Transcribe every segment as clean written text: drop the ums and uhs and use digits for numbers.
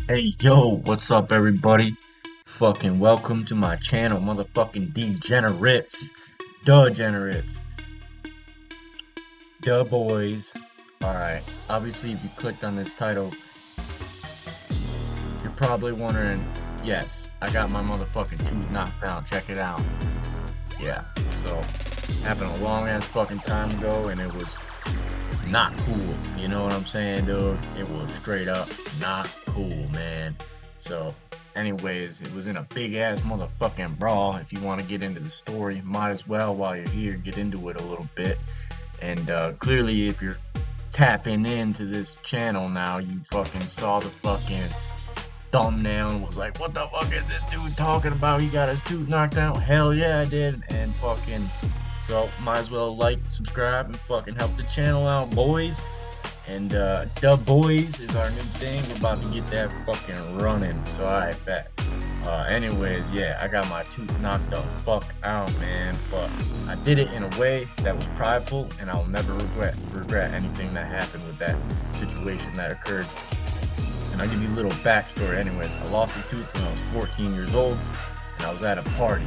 Hey yo, what's up everybody? Fucking welcome to my channel, motherfucking degenerates. Duhgenerates. Duh boys. Alright, obviously if you clicked on this title, you're probably wondering, yes, I got my motherfucking tooth knocked out, check it out. Yeah, so, happened a long ass fucking time ago and it was not cool, you know what I'm saying, dude? It was straight up not cool, man. So, anyways, it was in a big ass motherfucking brawl. If you want to get into the story, might as well while you're here get into it a little bit. And clearly, if you're tapping into this channel now, you fucking saw the fucking thumbnail and was like, what the fuck is this dude talking about? He got his tooth knocked out. Hell yeah, I did. And fucking, so might as well like, subscribe, and fucking help the channel out, boys. And the boys is our new thing. We're about to get that fucking running. So I bet. Anyways, yeah, I got my tooth knocked the fuck out, man. But I did it in a way that was prideful, and I'll never regret anything that happened with that situation that occurred. And I'll give you a little backstory. Anyways, I lost a tooth when I was 14 years old, and I was at a party.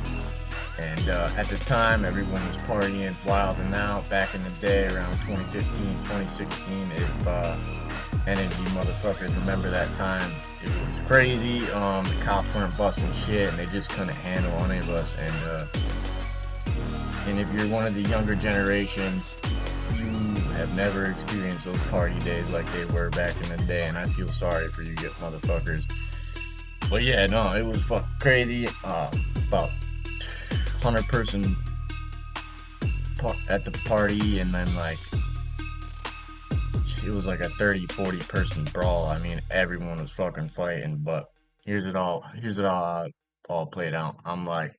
And at the time, everyone was partying wild and out. Back in the day, around 2015, 2016, if any of you motherfuckers remember that time, it was crazy. The cops weren't busting shit, and they just couldn't handle any of us. And if you're one of the younger generations, you have never experienced those party days like they were back in the day, and I feel sorry for you motherfuckers. But yeah, no, it was fucking crazy. About 100-person at the party, and then like it was like a 30-40 person brawl. I mean, everyone was fucking fighting. But here's it all played out. I'm like,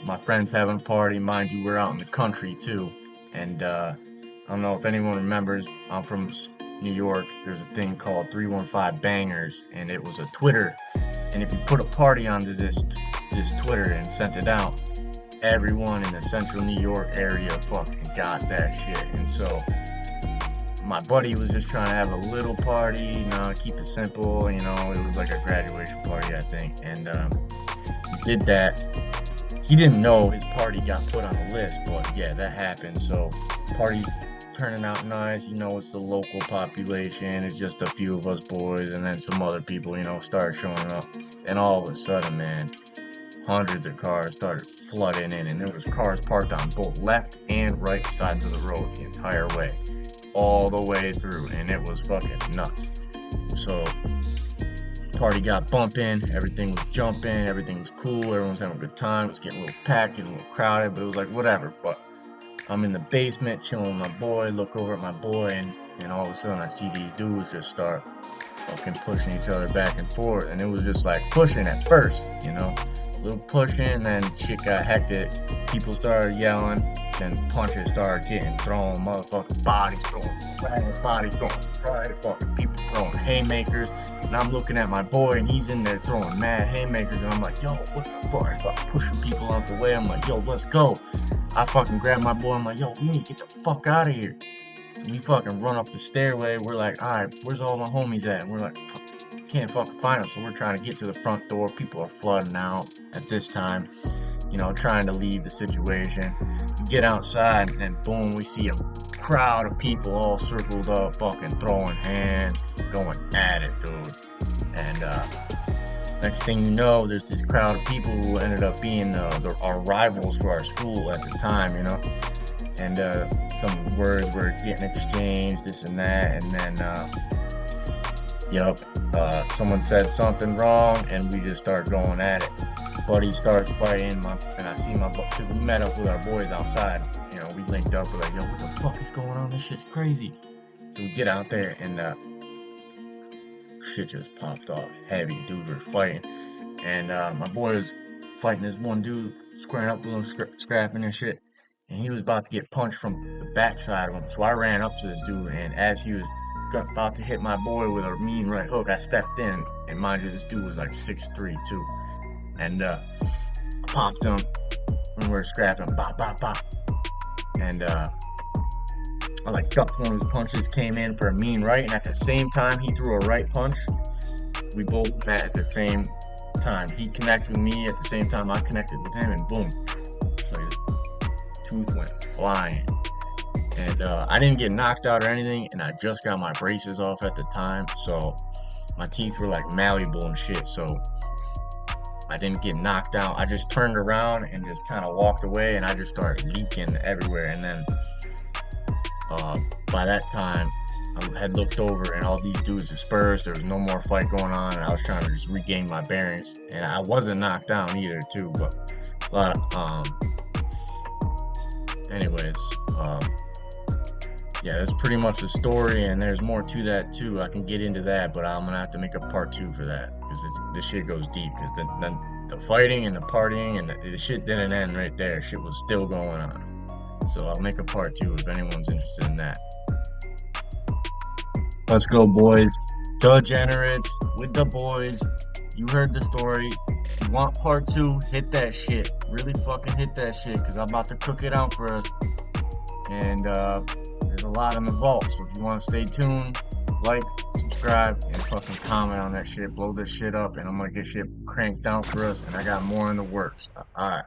my friends having a party, mind you, we're out in the country too. And I don't know if anyone remembers, I'm from New York. There's a thing called 315 bangers, and it was a Twitter. And if you put a party onto this Twitter and sent it out, everyone in the central New York area fucking got that shit. And so my buddy was just trying to have a little party, keep it simple, it was like a graduation party, I think. And he did that. He didn't know his party got put on the list, but yeah, that happened. So party turning out nice, it's the local population, it's just a few of us boys, and then some other people, started showing up. And all of a sudden, man, hundreds of cars started flooding in, and there was cars parked on both left and right sides of the road the entire way, all the way through, and it was fucking nuts. So party got bumping, everything was jumping, everything was cool, everyone was having a good time. It was getting a little packed, getting a little crowded, but it was like whatever. But I'm in the basement chilling with my boy, look over at my boy, and all of a sudden I see these dudes just start fucking pushing each other back and forth. And it was just like pushing at first, a little pushing, then shit got hectic. People started yelling, then punches started getting thrown, motherfucking bodies thrown, private fucking people throwing haymakers. And I'm looking at my boy, and he's in there throwing mad haymakers, and I'm like, yo, what the fuck? I start pushing people out the way. I'm like, yo, let's go. I fucking grab my boy. I'm like, yo, we need to get the fuck out of here. So we fucking run up the stairway. We're like, all right, where's all my homies at? And we're like, can't fucking find them. So we're trying to get to the front door. People are flooding out at this time, trying to leave the situation. We get outside, and boom, we see a crowd of people all circled up, fucking throwing hands, going at it, dude. And next thing you know, there's this crowd of people who ended up being our rivals for our school at the time, And some words were getting exchanged, this and that, and then, someone said something wrong, and we just start going at it. Buddy starts fighting, and I see because we met up with our boys outside. We linked up. We're like, yo, what the fuck is going on? This shit's crazy. So we get out there, and shit just popped off. Heavy dudes were fighting, and my boy was fighting this one dude, squaring up with him, scrapping and shit. And he was about to get punched from the backside of him. So I ran up to this dude, and as he was about to hit my boy with a mean right hook, I stepped in, and mind you, this dude was like 6'3" too. And I popped him when we were scrapping, bop, bop, bop. And I like ducked one of his punches, came in for a mean right, and at the same time he threw a right punch. we both met at the same time. He connected with me at the same time I connected with him, and boom, so the tooth went flying. And I didn't get knocked out or anything, and I just got my braces off at the time, so my teeth were like malleable and shit. So I didn't get knocked out. I just turned around and just kind of walked away, and I just started leaking everywhere. And then uh, by that time, I had looked over, and all these dudes dispersed. There was no more fight going on, and I was trying to just regain my bearings. And I wasn't knocked down either, too. But a lot of, anyways, um, yeah, that's pretty much the story, and there's more to that too. I can get into that, but I'm gonna have to make a part two for that because this shit goes deep. Because then the fighting and the partying and the shit didn't end right there. Shit was still going on. So I'll make a part two if anyone's interested in that. Let's go, boys. Duhgenerates with the boys. You heard the story. If you want part two, hit that shit. Really fucking hit that shit because I'm about to cook it out for us. And there's a lot in the vault. So if you want to stay tuned, like, subscribe, and fucking comment on that shit. Blow this shit up, and I'm gonna get shit cranked out for us. And I got more in the works. All right.